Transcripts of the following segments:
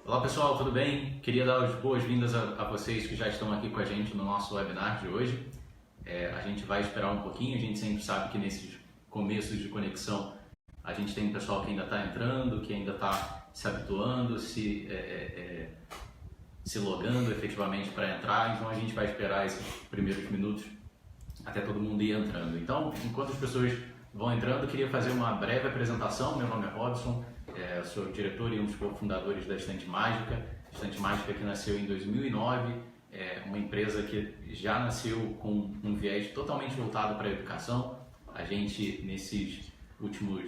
Olá pessoal, tudo bem? Queria dar as boas-vindas a vocês que já estão aqui com a gente no nosso webinar de hoje. A gente vai esperar um pouquinho, a gente sempre sabe que nesses começos de conexão a gente tem um pessoal que ainda está entrando, que ainda está se habituando, se logando efetivamente para entrar, então a gente vai esperar esses primeiros minutos até todo mundo ir entrando. Então, enquanto as pessoas vão entrando, eu queria fazer uma breve apresentação. Meu nome é Robson, sou diretor e um dos cofundadores da Estante Mágica. A Estante Mágica que nasceu em 2009, é uma empresa que já nasceu com um viés totalmente voltado para a educação. A gente, nesses últimos,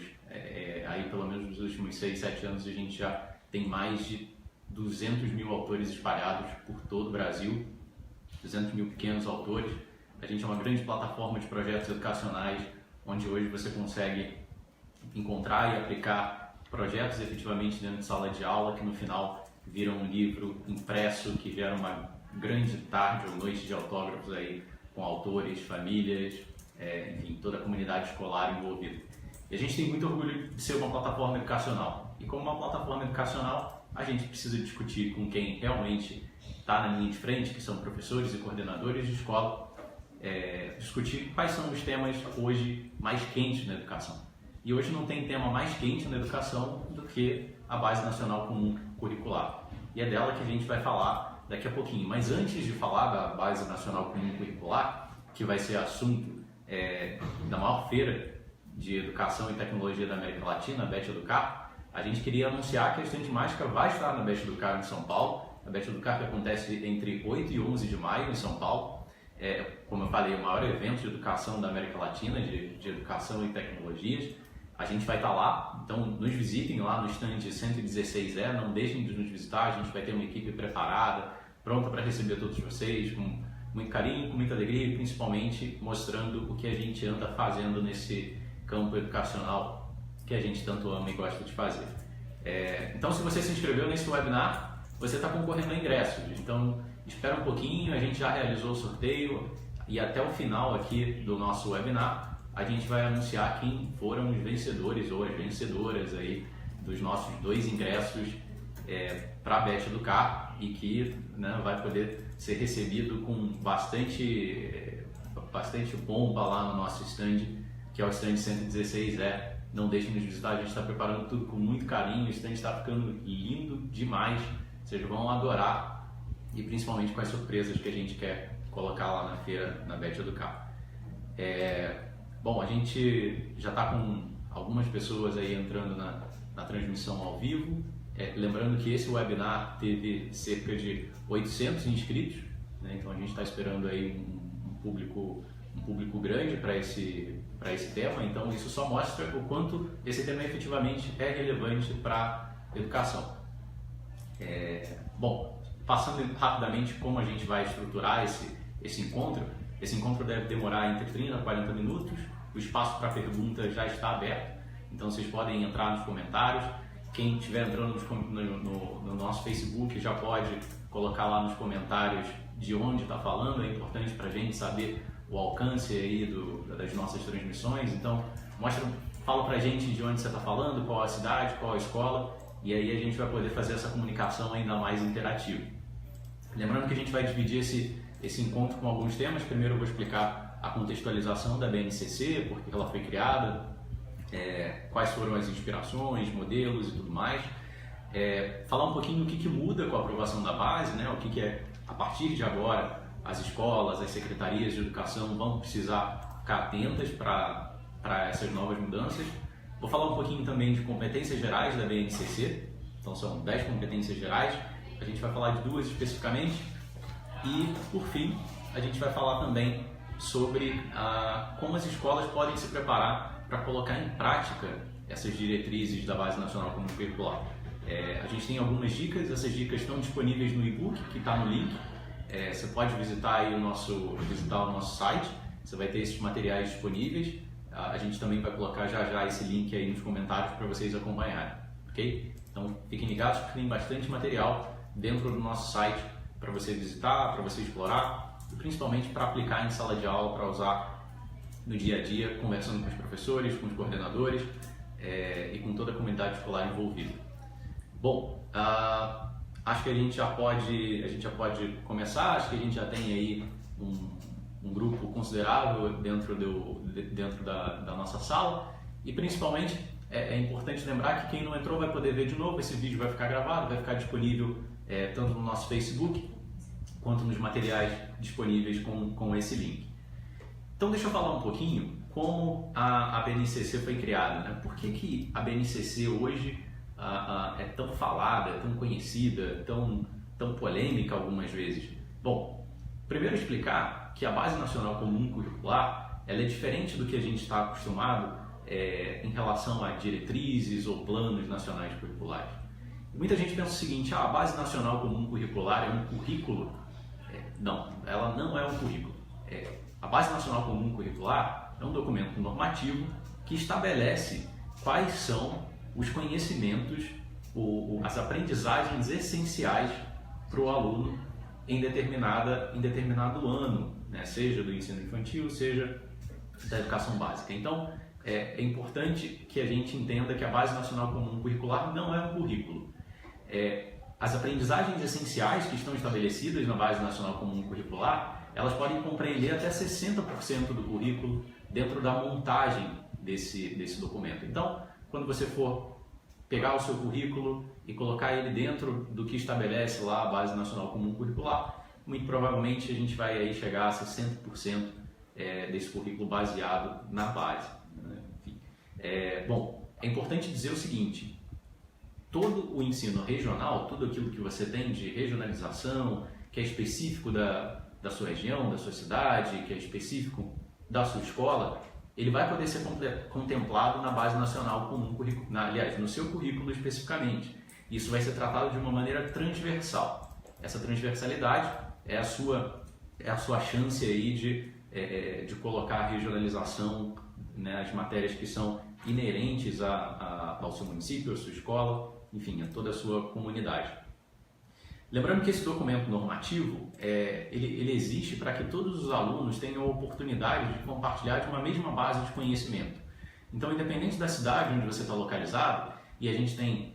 aí pelo menos nos últimos 6, 7 anos, a gente já tem mais de 200 mil autores espalhados por todo o Brasil, 200 mil pequenos autores. A gente é uma grande plataforma de projetos educacionais, onde hoje você consegue encontrar e aplicar projetos efetivamente dentro de sala de aula, que no final viram um livro impresso, que gera uma grande tarde ou noite de autógrafos aí com autores, famílias, enfim, toda a comunidade escolar envolvida. E a gente tem muito orgulho de ser uma plataforma educacional. E como uma plataforma educacional, a gente precisa discutir com quem realmente está na linha de frente, que são professores e coordenadores de escola, discutir quais são os temas hoje mais quentes na educação. E hoje não tem tema mais quente na educação do que a Base Nacional Comum Curricular. E é dela que a gente vai falar daqui a pouquinho. Mas antes de falar da Base Nacional Comum Curricular, que vai ser assunto da maior feira de educação e tecnologia da América Latina, a Bet Educar, a gente queria anunciar que a Estante Mágica vai estar na Bet Educar em São Paulo. A Bet Educar que acontece entre 8 e 11 de maio em São Paulo. Como eu falei, o maior evento de educação da América Latina, de educação e tecnologias. A gente vai estar lá, então nos visitem lá no stand 116E, não deixem de nos visitar, a gente vai ter uma equipe preparada, pronta para receber todos vocês, com muito carinho, com muita alegria e principalmente mostrando o que a gente anda fazendo nesse campo educacional que a gente tanto ama e gosta de fazer. Então, se você se inscreveu nesse webinar, você está concorrendo a ingressos, então espera um pouquinho, a gente já realizou o sorteio e até o final aqui do nosso webinar a gente vai anunciar quem foram os vencedores ou as vencedoras aí dos nossos 2 ingressos para a Bet Educar e que vai poder ser recebido com bastante bomba lá no nosso stand, que é o stand 116E. Não deixem de nos visitar, a gente está preparando tudo com muito carinho, o stand está ficando lindo demais, vocês vão adorar e principalmente com as surpresas que a gente quer colocar lá na feira, na Bet Educar. Bom, a gente já está com algumas pessoas aí entrando na transmissão ao vivo. Lembrando que esse webinar teve cerca de 800 inscritos, né? Então a gente está esperando aí um público grande para esse tema. Então isso só mostra o quanto esse tema efetivamente é relevante para a educação. Bom, passando rapidamente como a gente vai estruturar esse encontro. Esse encontro deve demorar entre 30 a 40 minutos, o espaço para perguntas já está aberto, então vocês podem entrar nos comentários. Quem estiver entrando no nosso Facebook já pode colocar lá nos comentários de onde está falando, é importante para a gente saber o alcance aí das nossas transmissões, então fala para a gente de onde você está falando, qual a cidade, qual a escola, e aí a gente vai poder fazer essa comunicação ainda mais interativa. Lembrando que a gente vai dividir esse encontro com alguns temas. Primeiro eu vou explicar a contextualização da BNCC, por que ela foi criada, quais foram as inspirações, modelos e tudo mais. Falar um pouquinho do que muda com a aprovação da base, né? O que a partir de agora as escolas, as secretarias de educação vão precisar ficar atentas para essas novas mudanças. Vou falar um pouquinho também de competências gerais da BNCC, então são 10 competências gerais, a gente vai falar de 2 especificamente. E, por fim, a gente vai falar também sobre como as escolas podem se preparar para colocar em prática essas diretrizes da Base Nacional Comum Curricular. A gente tem algumas dicas, essas dicas estão disponíveis no e-book que está no link. Você pode visitar aí o nosso site, você vai ter esses materiais disponíveis. A gente também vai colocar já esse link aí nos comentários para vocês acompanharem, ok? Então, fiquem ligados porque tem bastante material dentro do nosso site para você visitar, para você explorar e principalmente para aplicar em sala de aula, para usar no dia a dia, conversando com os professores, com os coordenadores e com toda a comunidade escolar envolvida. Bom, acho que a gente já pode começar. Acho que a gente já tem aí um grupo considerável dentro da nossa sala, e principalmente é importante lembrar que quem não entrou vai poder ver de novo. Esse vídeo vai ficar gravado, vai ficar disponível tanto no nosso Facebook quanto nos materiais disponíveis com esse link. Então deixa eu falar um pouquinho como a BNCC foi criada, né? Por que a BNCC hoje é tão falada, tão conhecida, tão polêmica algumas vezes? Bom, primeiro explicar que a Base Nacional Comum Curricular ela é diferente do que a gente está acostumado em relação a diretrizes ou planos nacionais curriculares. Muita gente pensa o seguinte: a Base Nacional Comum Curricular é um currículo. Não, ela não é um currículo. A Base Nacional Comum Curricular é um documento normativo que estabelece quais são os conhecimentos, as aprendizagens essenciais para o aluno em determinado ano, né? Seja do ensino infantil, seja da educação básica. Então, é importante que a gente entenda que a Base Nacional Comum Curricular não é um currículo. As aprendizagens essenciais que estão estabelecidas na Base Nacional Comum Curricular, elas podem compreender até 60% do currículo dentro da montagem desse documento. Então, quando você for pegar o seu currículo e colocar ele dentro do que estabelece lá a Base Nacional Comum Curricular, muito provavelmente a gente vai aí chegar a 60% desse currículo baseado na base. Enfim. Bom, é importante dizer o seguinte: todo o ensino regional, tudo aquilo que você tem de regionalização, que é específico da sua região, da sua cidade, que é específico da sua escola, ele vai poder ser contemplado na Base Nacional Comum Curricular, aliás, no seu currículo especificamente. Isso vai ser tratado de uma maneira transversal. Essa transversalidade é a sua chance aí de colocar a regionalização, né, as matérias que são inerentes ao seu município, à sua escola, enfim, a toda a sua comunidade. Lembrando que esse documento normativo, ele existe para que todos os alunos tenham a oportunidade de compartilhar de uma mesma base de conhecimento. Então, independente da cidade onde você está localizado, e a gente tem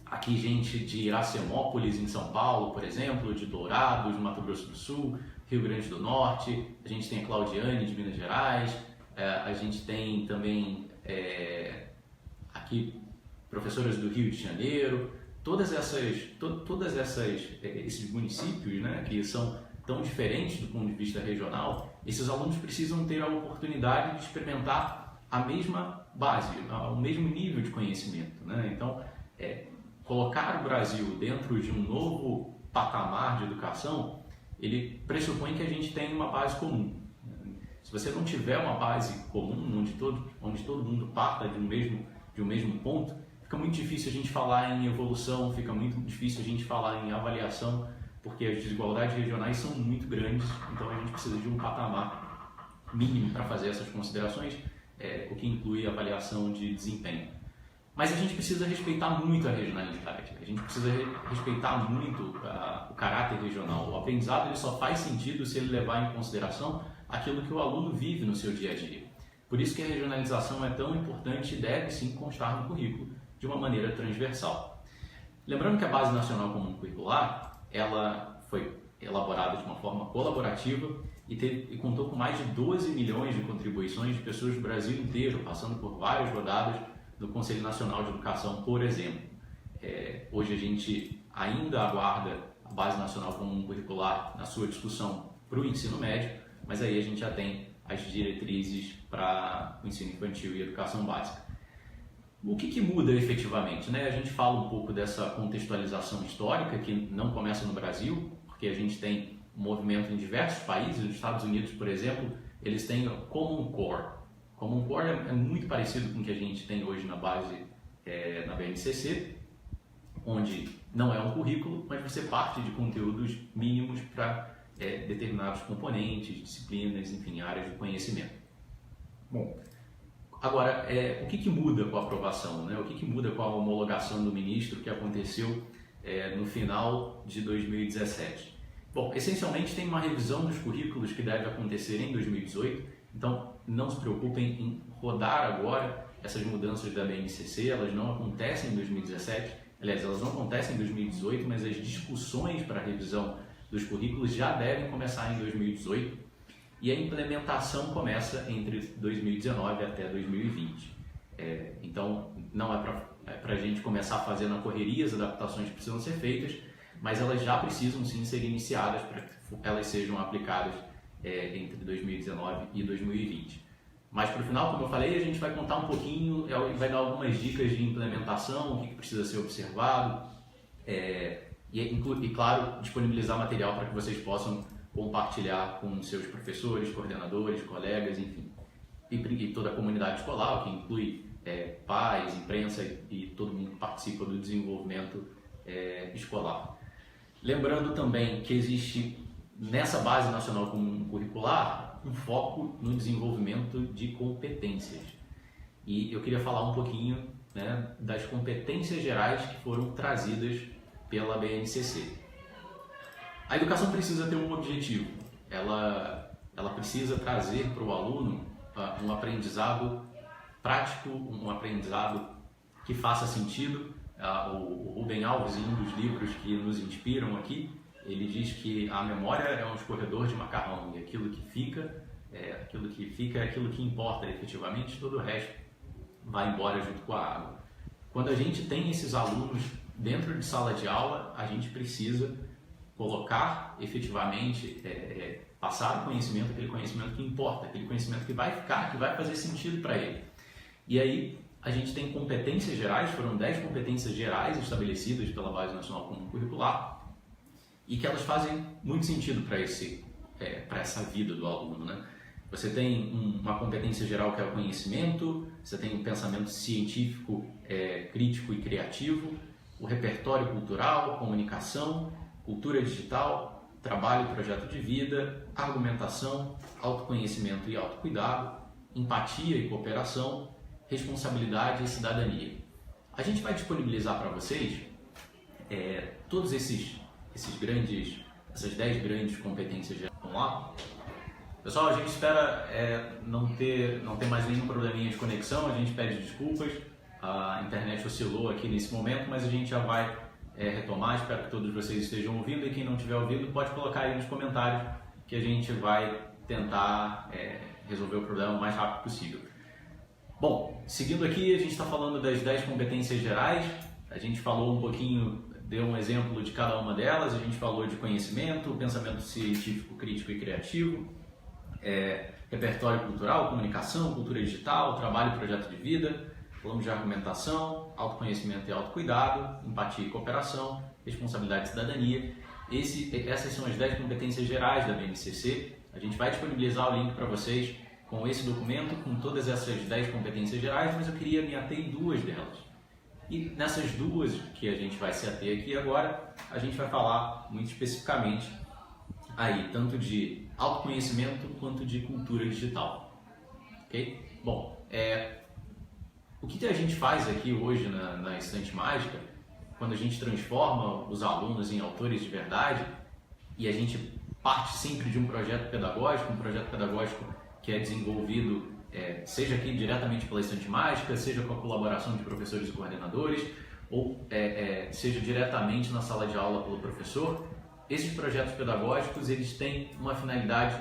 aqui gente de Iracemópolis, em São Paulo, por exemplo, de Dourados, Mato Grosso do Sul, Rio Grande do Norte, a gente tem a Claudiane, de Minas Gerais, a gente tem também aqui professoras do Rio de Janeiro. Todos esses municípios, né, que são tão diferentes do ponto de vista regional, esses alunos precisam ter a oportunidade de experimentar a mesma base, o mesmo nível de conhecimento, né? Então, colocar o Brasil dentro de um novo patamar de educação, ele pressupõe que a gente tem uma base comum. Se você não tiver uma base comum, onde todo mundo parta de um mesmo ponto, fica muito difícil a gente falar em evolução, fica muito difícil a gente falar em avaliação, porque as desigualdades regionais são muito grandes, então a gente precisa de um patamar mínimo para fazer essas considerações, o que inclui a avaliação de desempenho. Mas a gente precisa respeitar muito a regionalidade, a gente precisa respeitar muito o caráter regional. O aprendizado ele só faz sentido se ele levar em consideração aquilo que o aluno vive no seu dia a dia. Por isso que a regionalização é tão importante e deve sim constar no currículo de uma maneira transversal. Lembrando que a Base Nacional Comum Curricular, ela foi elaborada de uma forma colaborativa e contou com mais de 12 milhões de contribuições de pessoas do Brasil inteiro, passando por várias rodadas do Conselho Nacional de Educação, por exemplo. Hoje a gente ainda aguarda a Base Nacional Comum Curricular na sua discussão para o ensino médio, mas aí a gente já tem as diretrizes para o ensino infantil e educação básica. O que muda efetivamente, né? A gente fala um pouco dessa contextualização histórica que não começa no Brasil, porque a gente tem um movimento em diversos países. Nos Estados Unidos, por exemplo, eles têm o Common Core. Common Core é muito parecido com o que a gente tem hoje na base, na BNCC, onde não é um currículo, mas você parte de conteúdos mínimos para determinados componentes, disciplinas, enfim, áreas de conhecimento. Bom, agora, o que muda com a aprovação, né? O que muda com a homologação do ministro que aconteceu no final de 2017? Bom, essencialmente tem uma revisão dos currículos que deve acontecer em 2018, então não se preocupem em rodar agora essas mudanças da BNCC, elas não acontecem em 2017, Aliás, elas não acontecem em 2018, mas as discussões para a revisão dos currículos já devem começar em 2018 e a implementação começa entre 2019 até 2020. Então, não é para a gente começar a fazer na correria as adaptações que precisam ser feitas, mas elas já precisam sim ser iniciadas para que elas sejam aplicadas entre 2019 e 2020. Mas para o final, como eu falei, a gente vai contar um pouquinho, vai dar algumas dicas de implementação, o que precisa ser observado e, claro, disponibilizar material para que vocês possam compartilhar com seus professores, coordenadores, colegas, enfim, e toda a comunidade escolar, que inclui pais, imprensa e todo mundo que participa do desenvolvimento escolar. Lembrando também que existe nessa Base Nacional Comum Curricular um foco no desenvolvimento de competências. E eu queria falar um pouquinho, né, das competências gerais que foram trazidas pela BNCC. A educação precisa ter um objetivo. Ela precisa trazer para o aluno um aprendizado prático, um aprendizado que faça sentido. O Rubem Alves, em um dos livros que nos inspiram aqui, ele diz que a memória é um escorredor de macarrão e aquilo que fica é aquilo que importa efetivamente, todo o resto vai embora junto com a água. Quando a gente tem esses alunos dentro de sala de aula, a gente precisa colocar efetivamente, passar o conhecimento, aquele conhecimento que importa, aquele conhecimento que vai ficar, que vai fazer sentido para ele. E aí a gente tem competências gerais, foram 10 competências gerais estabelecidas pela Base Nacional Comum Curricular, e que elas fazem muito sentido para essa vida do aluno, né? Você tem uma competência geral que é o conhecimento, você tem o pensamento científico, crítico e criativo, o repertório cultural, comunicação, cultura digital, trabalho e projeto de vida, argumentação, autoconhecimento e autocuidado, empatia e cooperação, responsabilidade e cidadania. A gente vai disponibilizar para vocês todos essas 10 grandes competências gerais. Vamos lá? Pessoal, a gente espera não ter mais nenhum probleminha de conexão, a gente pede desculpas, a internet oscilou aqui nesse momento, mas a gente já vai retomar, espero que todos vocês estejam ouvindo e quem não estiver ouvindo pode colocar aí nos comentários que a gente vai tentar resolver o problema o mais rápido possível. Bom, seguindo aqui, a gente está falando das 10 competências gerais, a gente falou um pouquinho, deu um exemplo de cada uma delas, a gente falou de conhecimento, pensamento científico, crítico e criativo, repertório cultural, comunicação, cultura digital, trabalho e projeto de vida, falamos de argumentação, autoconhecimento e autocuidado, empatia e cooperação, responsabilidade e cidadania. Essas são as 10 competências gerais da BNCC. A gente vai disponibilizar o link para vocês com esse documento, com todas essas 10 competências gerais, mas eu queria me ater em 2 delas. E nessas 2 que a gente vai se ater aqui agora, a gente vai falar muito especificamente aí, tanto de autoconhecimento quanto de cultura digital. Ok? Bom, o que a gente faz aqui hoje na Estante Mágica, quando a gente transforma os alunos em autores de verdade, e a gente parte sempre de um projeto pedagógico que é desenvolvido, seja aqui diretamente pela Estante Mágica, seja com a colaboração de professores e coordenadores, ou seja diretamente na sala de aula pelo professor. Esses projetos pedagógicos, eles têm uma finalidade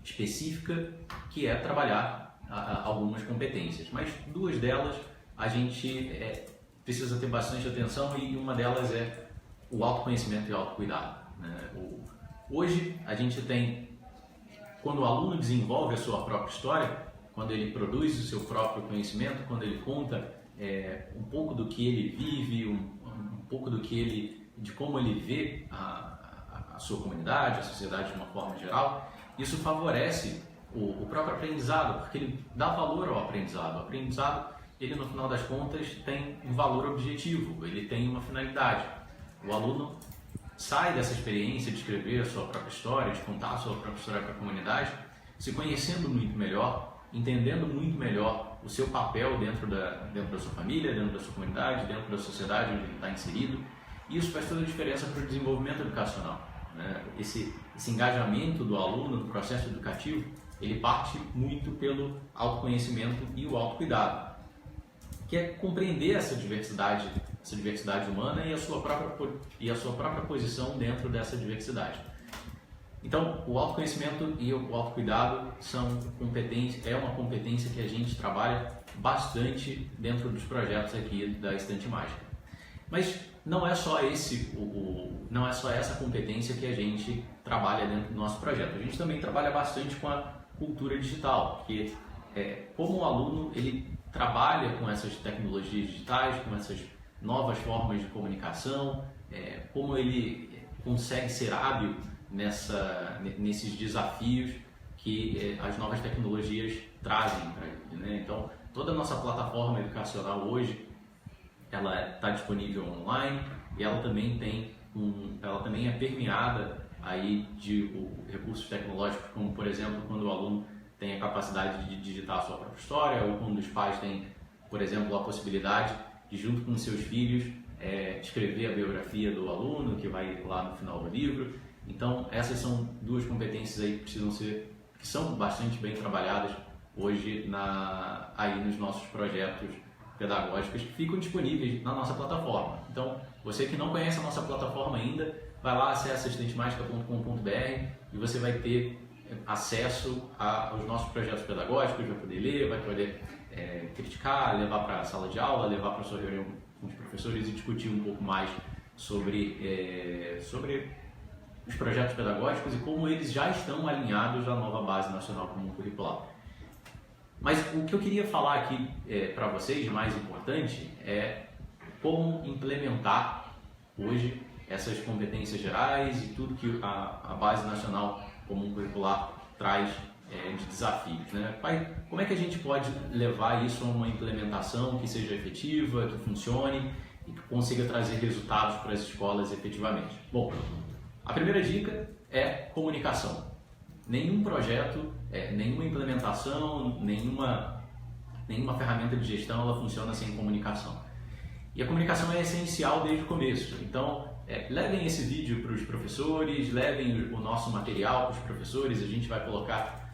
específica, que é trabalhar algumas competências, mas 2 delas a gente precisa ter bastante atenção, e uma delas é o autoconhecimento e o autocuidado, né? Hoje a gente tem, quando o aluno desenvolve a sua própria história, quando ele produz o seu próprio conhecimento, quando ele conta um pouco do que ele vive, um pouco de como ele vê a sua comunidade, a sociedade de uma forma geral, isso favorece o próprio aprendizado, porque ele dá valor ao aprendizado. O aprendizado, ele no final das contas tem um valor objetivo, ele tem uma finalidade. O aluno sai dessa experiência de escrever a sua própria história, de contar a sua própria história para a comunidade, se conhecendo muito melhor, entendendo muito melhor o seu papel dentro da sua família, dentro da sua comunidade, dentro da sociedade onde ele está inserido. E isso faz toda a diferença para o desenvolvimento educacional, né? Esse engajamento do aluno no processo educativo, ele parte muito pelo autoconhecimento e o autocuidado, que é compreender essa diversidade essa diversidade humana e a sua própria posição dentro dessa diversidade. Então, o autoconhecimento e o autocuidado é uma competência que a gente trabalha bastante dentro dos projetos aqui da Estante Mágica. Mas não é só essa competência que a gente trabalha dentro do nosso projeto. A gente também trabalha bastante com a cultura digital, porque como o aluno ele trabalha com essas tecnologias digitais, com essas novas formas de comunicação, como ele consegue ser hábil nesses desafios que as novas tecnologias trazem para ele, né? Então, toda a nossa plataforma educacional hoje, ela está disponível online e ela também é permeada aí de recursos tecnológicos, como por exemplo, quando o aluno tem a capacidade de digitar a sua própria história, ou quando os pais têm, por exemplo, a possibilidade de, junto com seus filhos, escrever a biografia do aluno, que vai lá no final do livro. Então, essas são duas competências aí que são bastante bem trabalhadas hoje aí nos nossos projetos pedagógicos que ficam disponíveis na nossa plataforma. Então, você que não conhece a nossa plataforma ainda, vai lá, acessa estantemágica.com.br e você vai ter acesso aos nossos projetos pedagógicos, vai poder ler, vai poder criticar, levar para a sala de aula, levar para a sua reunião com os professores e discutir um pouco mais sobre os projetos pedagógicos e como eles já estão alinhados à nova Base Nacional Comum Curricular. Mas o que eu queria falar aqui para vocês, de mais importante, é como implementar hoje essas competências gerais e tudo que a Base Nacional Comum Curricular traz de desafios, né? Como é que a gente pode levar isso a uma implementação que seja efetiva, que funcione e que consiga trazer resultados para as escolas efetivamente? Bom, a primeira dica é comunicação. Nenhum projeto, nenhuma implementação, nenhuma ferramenta de gestão ela funciona sem comunicação. E a comunicação é essencial desde o começo. Então, levem esse vídeo para os professores, levem o nosso material para os professores, a gente vai colocar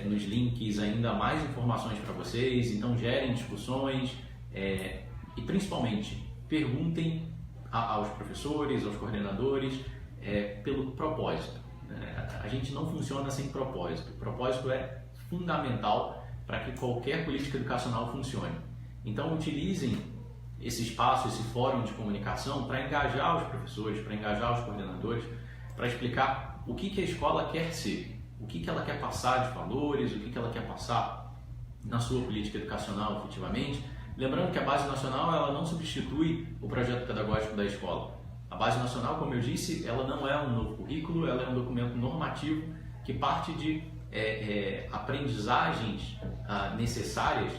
nos links ainda mais informações para vocês, então gerem discussões e principalmente perguntem aos professores, aos coordenadores pelo propósito. A gente não funciona sem propósito. O propósito é fundamental para que qualquer política educacional funcione. Então, utilizem esse espaço, esse fórum de comunicação para engajar os professores, para engajar os coordenadores, para explicar o que a escola quer ser, o que ela quer passar de valores, o que ela quer passar na sua política educacional efetivamente. Lembrando que a Base Nacional ela não substitui o projeto pedagógico da escola. A Base Nacional, como eu disse, ela não é um novo currículo, ela é um documento normativo que parte de aprendizagens necessárias,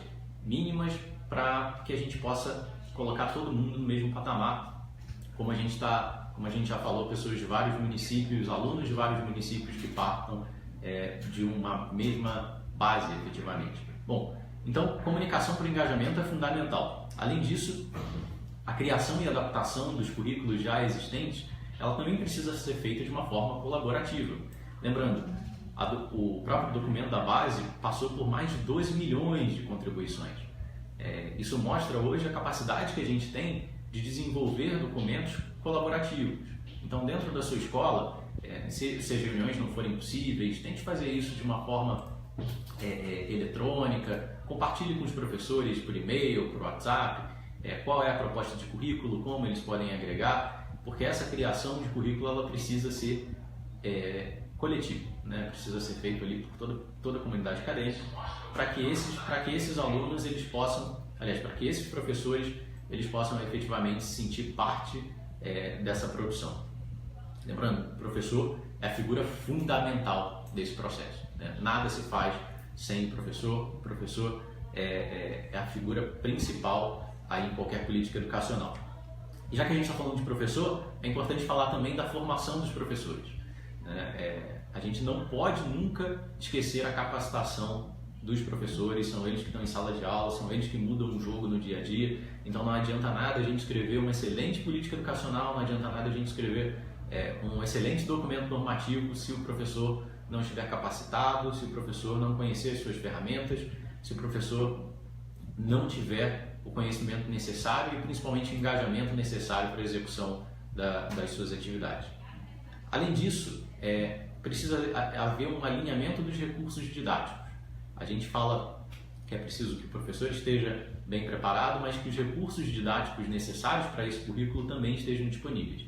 mínimas, para que a gente possa colocar todo mundo no mesmo patamar, como a gente já falou, pessoas de vários municípios, alunos de vários municípios que partam de uma mesma base, efetivamente. Bom, então, comunicação por engajamento é fundamental. Além disso, a criação e adaptação dos currículos já existentes, ela também precisa ser feita de uma forma colaborativa. Lembrando, o próprio documento da base passou por mais de 12 milhões de contribuições. Isso mostra hoje a capacidade que a gente tem de desenvolver documentos colaborativos. Então, dentro da sua escola, se as reuniões não forem possíveis, tente fazer isso de uma forma eletrônica, compartilhe com os professores por e-mail, por WhatsApp, qual é a proposta de currículo, como eles podem agregar, porque essa criação de currículo ela precisa ser coletiva, né? Precisa ser feito ali por toda a comunidade acadêmica, para que esses alunos eles possam, para que esses professores eles possam efetivamente se sentir parte dessa produção. Lembrando, o professor é a figura fundamental desse processo, né? Nada se faz sem o professor é a figura principal aí em qualquer política educacional. E já que a gente está falando de professor, é importante falar também da formação dos professores. A gente não pode nunca esquecer a capacitação dos professores, são eles que estão em sala de aula, são eles que mudam o jogo no dia a dia, então não adianta nada a gente escrever uma excelente política educacional, não adianta nada a gente escrever um excelente documento normativo se o professor não estiver capacitado, se o professor não conhecer as suas ferramentas, se o professor não tiver o conhecimento necessário e principalmente o engajamento necessário para a execução das suas atividades. Além disso, precisa haver um alinhamento dos recursos didáticos. A gente fala que é preciso que o professor esteja bem preparado, mas que os recursos didáticos necessários para esse currículo também estejam disponíveis.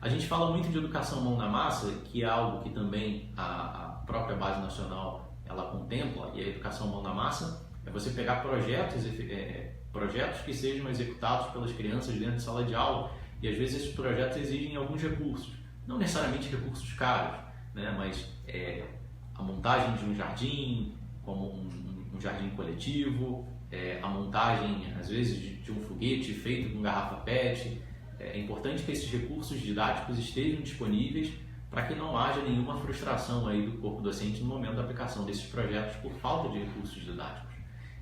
A gente fala muito de educação mão na massa, que é algo que também a própria Base Nacional ela contempla, e a educação mão na massa é você pegar projetos que sejam executados pelas crianças dentro de sala de aula, e às vezes esses projetos exigem alguns recursos, não necessariamente recursos caros, né, mas a montagem de um jardim, como um jardim coletivo, a montagem, às vezes, de um foguete feito com garrafa PET. É importante que esses recursos didáticos estejam disponíveis para que não haja nenhuma frustração aí do corpo docente no momento da aplicação desses projetos por falta de recursos didáticos.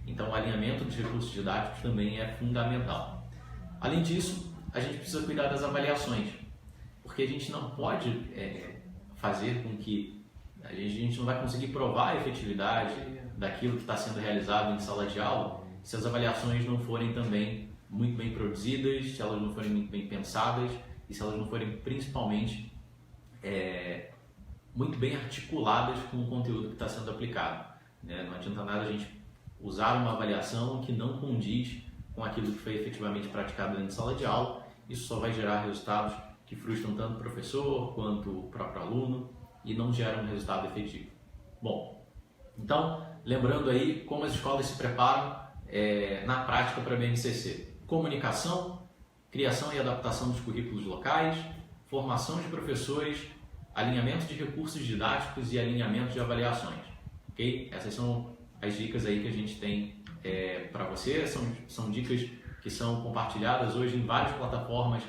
Então, o alinhamento dos recursos didáticos também é fundamental. Além disso, a gente precisa cuidar das avaliações, porque a gente não pode fazer com que a gente não vai conseguir provar a efetividade daquilo que está sendo realizado em sala de aula se as avaliações não forem também muito bem produzidas, se elas não forem muito bem pensadas e se elas não forem principalmente muito bem articuladas com o conteúdo que está sendo aplicado, né? Não adianta nada a gente usar uma avaliação que não condiz com aquilo que foi efetivamente praticado dentro de sala de aula. Isso só vai gerar resultados que frustram tanto o professor quanto o próprio aluno e não geram um resultado efetivo. Bom, então, lembrando aí como as escolas se preparam na prática para a BNCC. Comunicação, criação e adaptação dos currículos locais, formação de professores, alinhamento de recursos didáticos e alinhamento de avaliações. Ok? Essas são as dicas aí que a gente tem para você. São dicas que são compartilhadas hoje em várias plataformas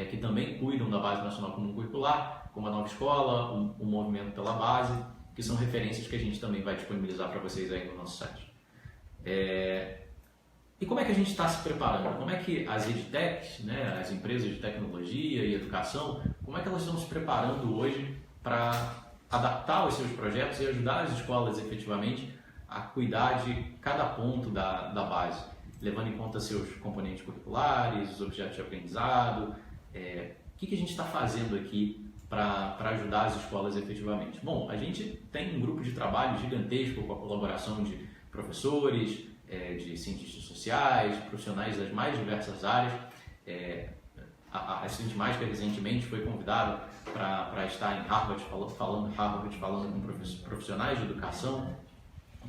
que também cuidam da Base Nacional Comum Curricular, como a Nova Escola, o Movimento pela Base, que são referências que a gente também vai disponibilizar para vocês aí no nosso site. E como é que a gente está se preparando? Como é que as edtechs, né, as empresas de tecnologia e educação, como é que elas estão se preparando hoje para adaptar os seus projetos e ajudar as escolas efetivamente a cuidar de cada ponto da base, levando em conta seus componentes curriculares, os objetos de aprendizado? O que a gente está fazendo aqui para ajudar as escolas efetivamente? Bom, a gente tem um grupo de trabalho gigantesco com a colaboração de professores, de cientistas sociais, profissionais das mais diversas áreas. A Cindy Mágica recentemente foi convidada para estar em Harvard falando com profissionais de educação,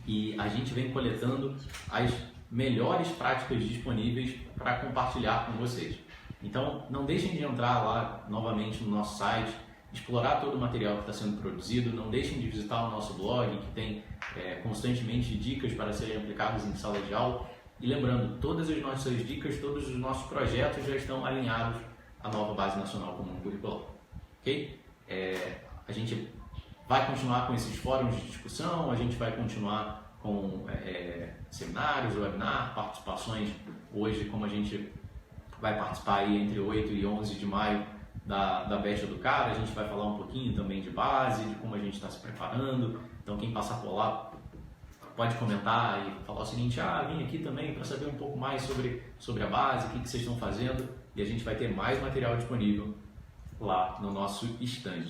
e a gente vem coletando as melhores práticas disponíveis para compartilhar com vocês. Então, não deixem de entrar lá novamente no nosso site, explorar todo o material que está sendo produzido, não deixem de visitar o nosso blog, que tem constantemente dicas para serem aplicadas em sala de aula. E lembrando, todas as nossas dicas, todos os nossos projetos já estão alinhados à nova Base Nacional Comum Curricular. Ok? A gente vai continuar com esses fóruns de discussão, a gente vai continuar com seminários, webinar, participações. Hoje, como a gente vai participar aí entre 8 e 11 de maio da BET Educar, a gente vai falar um pouquinho também de base, de como a gente está se preparando. Então, quem passar por lá pode comentar e falar o seguinte: vim aqui também para saber um pouco mais sobre a base, o que vocês estão fazendo, e a gente vai ter mais material disponível lá no nosso stand.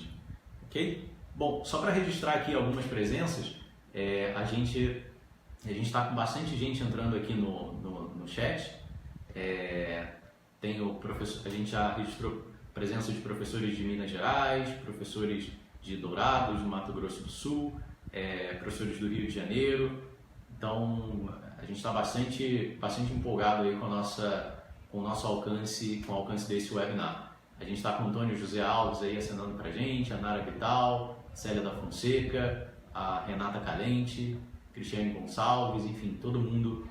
Ok? Bom, só para registrar aqui algumas presenças, a gente está com bastante gente entrando aqui no chat. Tem a gente já registrou presença de professores de Minas Gerais, professores de Dourados, do Mato Grosso do Sul, professores do Rio de Janeiro. Então, a gente está bastante empolgado aí com o nosso alcance, com o alcance desse webinar. A gente está com o Antônio José Alves aí assinando para a gente, a Nara Vital, Célia da Fonseca, a Renata Calente, Cristiane Gonçalves, enfim, todo mundo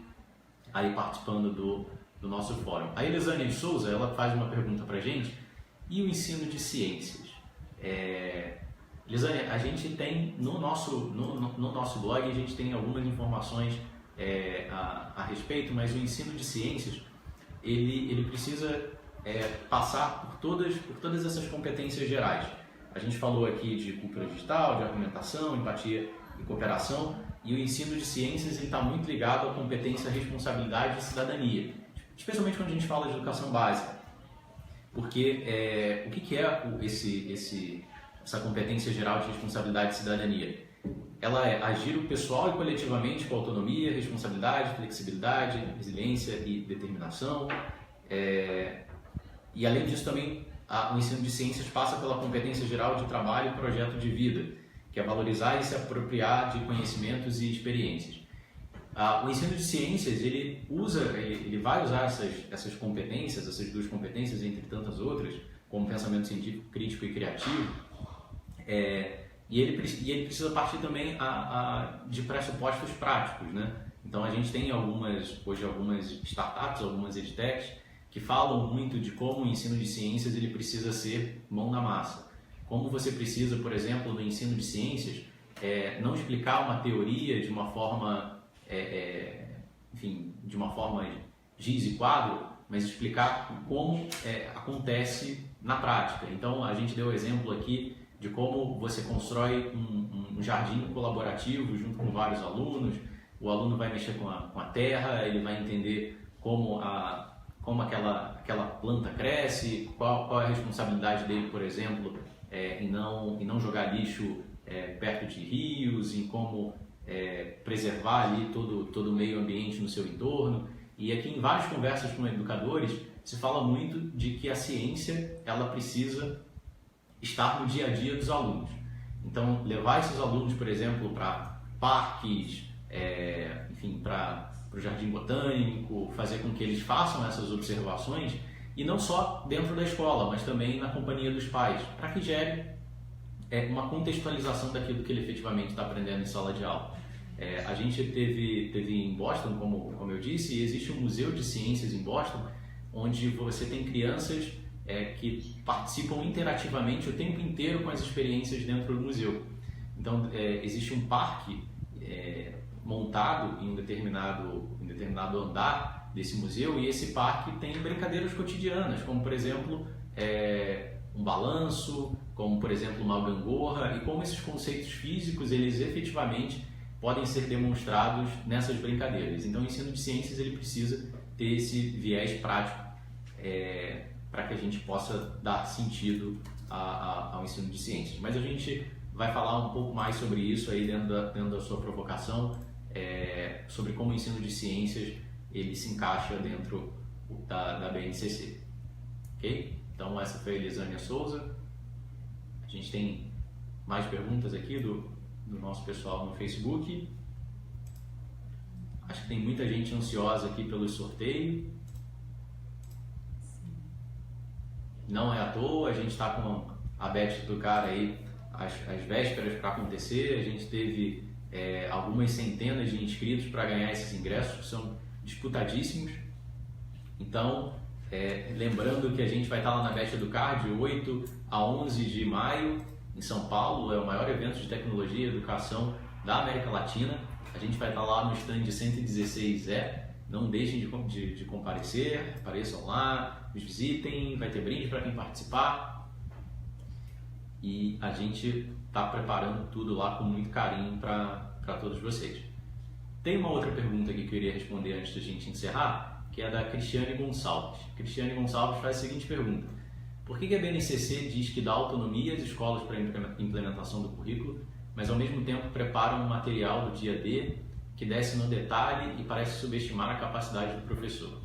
aí participando do nosso fórum. A Elisânia de Souza, ela faz uma pergunta para a gente: e o ensino de ciências? Elisânia, a gente tem no nosso blog, a gente tem algumas informações a respeito, mas o ensino de ciências, ele precisa passar por todas essas competências gerais. A gente falou aqui de cultura digital, de argumentação, empatia e cooperação, e o ensino de ciências está muito ligado à competência, responsabilidade e cidadania. especialmente quando a gente fala de educação básica, porque o que é essa competência geral de responsabilidade e cidadania? Ela é agir o pessoal e coletivamente com autonomia, responsabilidade, flexibilidade, resiliência e determinação. E além disso também o ensino de ciências passa pela competência geral de trabalho e projeto de vida, que é valorizar e se apropriar de conhecimentos e experiências. O ensino de ciências ele vai usar essas competências, essas duas competências entre tantas outras, como pensamento científico, crítico e criativo, e ele precisa partir também de pressupostos práticos, né? Então a gente tem hoje algumas startups, algumas edtechs que falam muito de como o ensino de ciências ele precisa ser mão na massa. Como você precisa, por exemplo, no ensino de ciências, não explicar uma teoria de uma forma, de uma forma giz e quadro, mas explicar como acontece na prática. Então a gente deu o exemplo aqui de como você constrói um jardim colaborativo junto com vários alunos. O aluno vai mexer com a terra, ele vai entender como aquela planta cresce, qual é a responsabilidade dele, por exemplo, em não jogar lixo perto de rios, em como preservar ali todo o meio ambiente no seu entorno. E aqui em várias conversas com educadores se fala muito de que a ciência ela precisa estar no dia a dia dos alunos. Então, levar esses alunos, por exemplo, para parques, para o jardim botânico, fazer com que eles façam essas observações, e não só dentro da escola, mas também na companhia dos pais, para que gere uma contextualização daquilo que ele efetivamente está aprendendo em sala de aula. A gente teve em Boston, como eu disse, e existe um museu de ciências em Boston, onde você tem crianças que participam interativamente o tempo inteiro com as experiências dentro do museu. Então, existe um parque montado em um determinado andar desse museu, e esse parque tem brincadeiras cotidianas, como, por exemplo, um balanço, como, por exemplo, uma gangorra, e como esses conceitos físicos, eles efetivamente podem ser demonstrados nessas brincadeiras. Então, o ensino de ciências ele precisa ter esse viés prático para que a gente possa dar sentido ao ensino de ciências. Mas a gente vai falar um pouco mais sobre isso aí dentro da sua provocação, sobre como o ensino de ciências ele se encaixa dentro da BNCC. Ok? Então essa foi a Elisânia Souza. A gente tem mais perguntas aqui do nosso pessoal no Facebook. Acho que tem muita gente ansiosa aqui pelo sorteio. Não é à toa, a gente está com a Beth do cara aí as vésperas para acontecer. A gente teve algumas centenas de inscritos para ganhar esses ingressos, que são disputadíssimos. Então, lembrando que a gente vai estar lá na Beth Educar de 8 a 11 de maio em São Paulo. É o maior evento de tecnologia e educação da América Latina. A gente vai estar lá no stand 116E. Não deixem de comparecer, apareçam lá, nos visitem, vai ter brinde para quem participar. E a gente está preparando tudo lá com muito carinho para todos vocês. Tem uma outra pergunta aqui que eu iria responder antes da gente encerrar, que é da Cristiane Gonçalves. Cristiane Gonçalves faz a seguinte pergunta: por que a BNCC diz que dá autonomia às escolas para a implementação do currículo, mas ao mesmo tempo prepara um material do dia D que desce no detalhe e parece subestimar a capacidade do professor?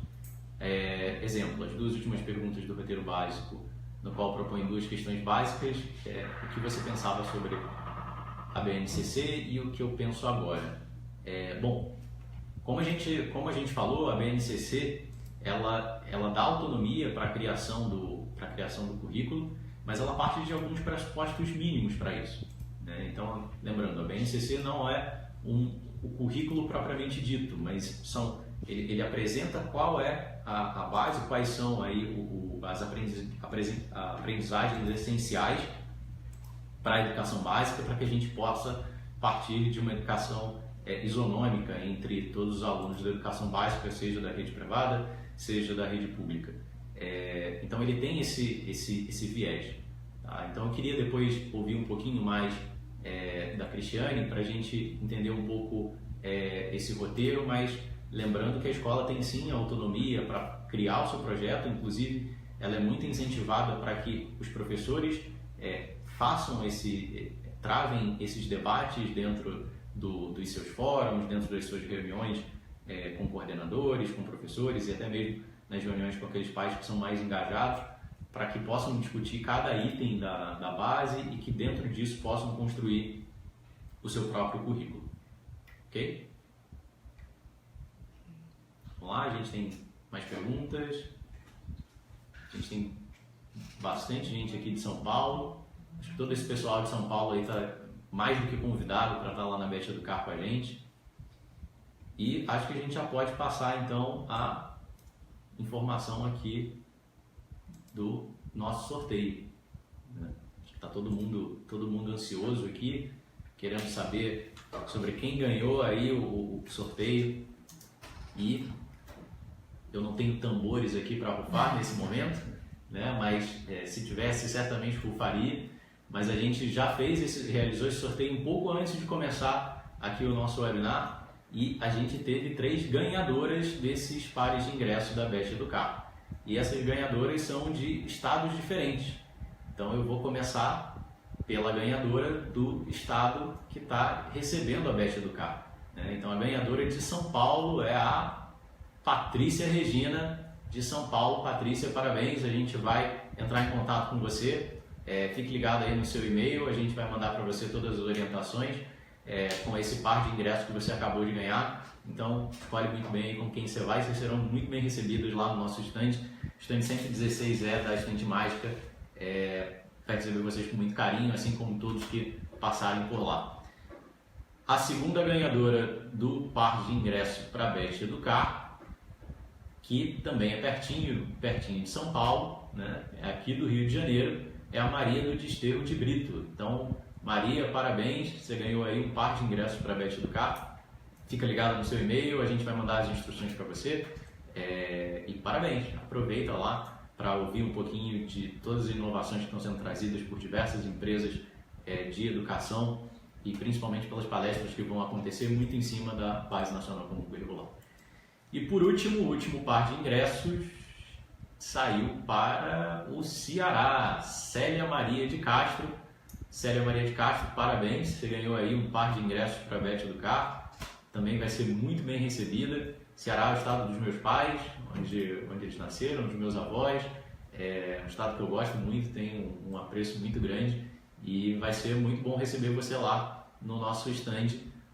Exemplo, as duas últimas perguntas do roteiro básico, no qual propõe duas questões básicas, o que você pensava sobre a BNCC e o que eu penso agora. Bom, como a gente falou, a BNCC ela dá autonomia para a criação do currículo, mas ela parte de alguns pressupostos mínimos para isso, né? Então, lembrando, a BNCC não é o currículo propriamente dito, mas ele apresenta qual é a base, quais são aí as aprendizagens essenciais para a educação básica, para que a gente possa partir de uma educação isonômica entre todos os alunos da educação básica, seja da rede privada, seja da rede pública. Então ele tem esse viés. Tá? Então eu queria depois ouvir um pouquinho mais da Cristiane para a gente entender um pouco esse roteiro, mas lembrando que a escola tem sim a autonomia para criar o seu projeto, inclusive ela é muito incentivada para que os professores travem esses debates dentro dos seus fóruns, dentro das suas reuniões com coordenadores, com professores e até mesmo nas reuniões com aqueles pais que são mais engajados, para que possam discutir cada item da base e que dentro disso possam construir o seu próprio currículo. Ok? Vamos lá, a gente tem mais perguntas. A gente tem bastante gente aqui de São Paulo. Acho que todo esse pessoal de São Paulo aí está mais do que convidado para estar lá na Bet Educar com a gente. E acho que a gente já pode passar então a informação aqui do nosso sorteio. Acho que está todo mundo ansioso aqui, querendo saber sobre quem ganhou aí o sorteio. E eu não tenho tambores aqui para rufar nesse momento, né? Mas se tivesse, certamente rufaria. Mas a gente já realizou esse sorteio um pouco antes de começar aqui o nosso webinar e a gente teve 3 ganhadoras desses pares de ingressos da Bet Educar. E essas ganhadoras são de estados diferentes. Então eu vou começar pela ganhadora do estado que está recebendo a Bet Educar. Então a ganhadora de São Paulo é a Patrícia Regina de São Paulo. Patrícia, parabéns, a gente vai entrar em contato com você. Fique ligado aí no seu e-mail, a gente vai mandar para você todas as orientações com esse par de ingressos que você acabou de ganhar. Então, escolhe muito bem com quem você vai, vocês serão muito bem recebidos lá no nosso stand. Stand 116 da Estante Mágica, vai receber vocês com muito carinho, assim como todos que passarem por lá. A segunda ganhadora do par de ingressos para a Bet Educar, que também é pertinho de São Paulo, né? É aqui do Rio de Janeiro, é a Maria do Desterro de Brito. Então, Maria, parabéns, você ganhou aí um par de ingressos para a Bet Educar. Fica ligado no seu e-mail, a gente vai mandar as instruções para você. E parabéns, aproveita lá para ouvir um pouquinho de todas as inovações que estão sendo trazidas por diversas empresas de educação e principalmente pelas palestras que vão acontecer muito em cima da Base Nacional Comum Curricular. E por último, o último par de ingressos saiu para o Ceará, Célia Maria de Castro. Célia Maria de Castro, parabéns, você ganhou aí um par de ingressos para a Bet Educar. Também vai ser muito bem recebida. Ceará é o estado dos meus pais, onde eles nasceram, dos meus avós. É um estado que eu gosto muito, tenho um apreço muito grande e vai ser muito bom receber você lá no nosso stand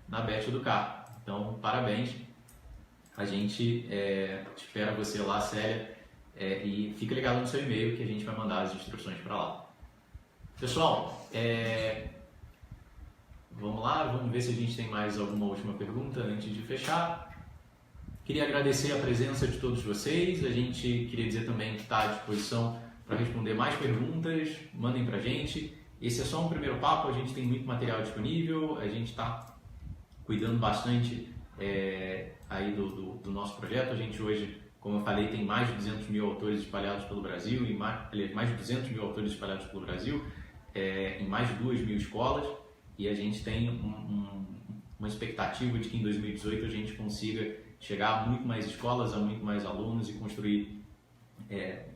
na Bet Educar. Então, parabéns. A gente espera você lá, Célia, e fica ligado no seu e-mail que a gente vai mandar as instruções para lá. Pessoal, vamos lá, vamos ver se a gente tem mais alguma última pergunta antes de fechar. Queria agradecer a presença de todos vocês, a gente queria dizer também que está à disposição para responder mais perguntas, mandem para a gente. Esse é só um primeiro papo, a gente tem muito material disponível, a gente está cuidando bastante aí do nosso projeto. A gente hoje, como eu falei, tem mais de 200 mil autores espalhados pelo Brasil, mais de 200 mil autores espalhados pelo Brasil, em mais de 2.000 escolas, e a gente tem uma expectativa de que em 2018 a gente consiga chegar a muito mais escolas, a muito mais alunos e construir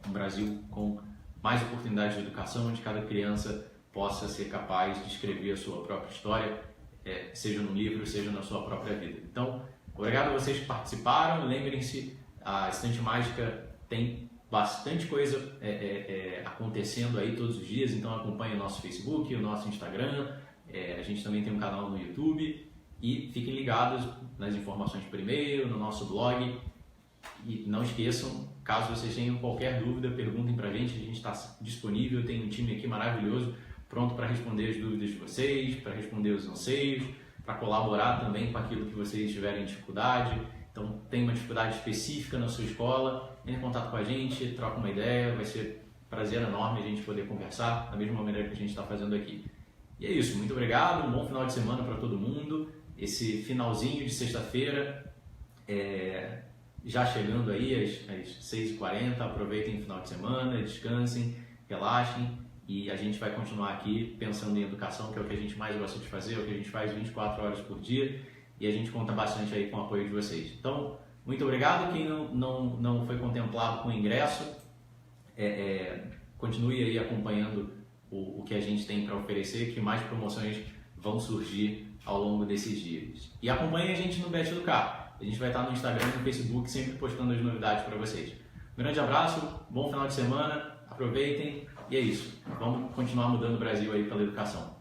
um Brasil com mais oportunidades de educação, onde cada criança possa ser capaz de escrever a sua própria história, seja no livro, seja na sua própria vida. Então, obrigado a vocês que participaram. Lembrem-se, a Estante Mágica tem bastante coisa acontecendo aí todos os dias, então acompanhe o nosso Facebook, o nosso Instagram, a gente também tem um canal no YouTube e fiquem ligados nas informações por e-mail, no nosso blog e não esqueçam, caso vocês tenham qualquer dúvida, perguntem pra gente, a gente está disponível, tem um time aqui maravilhoso pronto para responder as dúvidas de vocês, para responder os anseios, para colaborar também com aquilo que vocês tiverem dificuldade. Então, tem uma dificuldade específica na sua escola, entre em contato com a gente, troca uma ideia, vai ser um prazer enorme a gente poder conversar da mesma maneira que a gente está fazendo aqui. E é isso, muito obrigado, um bom final de semana para todo mundo. Esse finalzinho de sexta-feira, já chegando aí às 6h40, aproveitem o final de semana, descansem, relaxem. E a gente vai continuar aqui pensando em educação, que é o que a gente mais gosta de fazer, é o que a gente faz 24 horas por dia. E a gente conta bastante aí com o apoio de vocês. Então, Muito obrigado. Quem não foi contemplado com o ingresso, continue aí acompanhando o que a gente tem para oferecer, que mais promoções vão surgir ao longo desses dias. E acompanhe a gente no Bet do Carro. A gente vai estar no Instagram e no Facebook sempre postando as novidades para vocês. Um grande abraço, bom final de semana, aproveitem e é isso. Vamos continuar mudando o Brasil aí pela educação.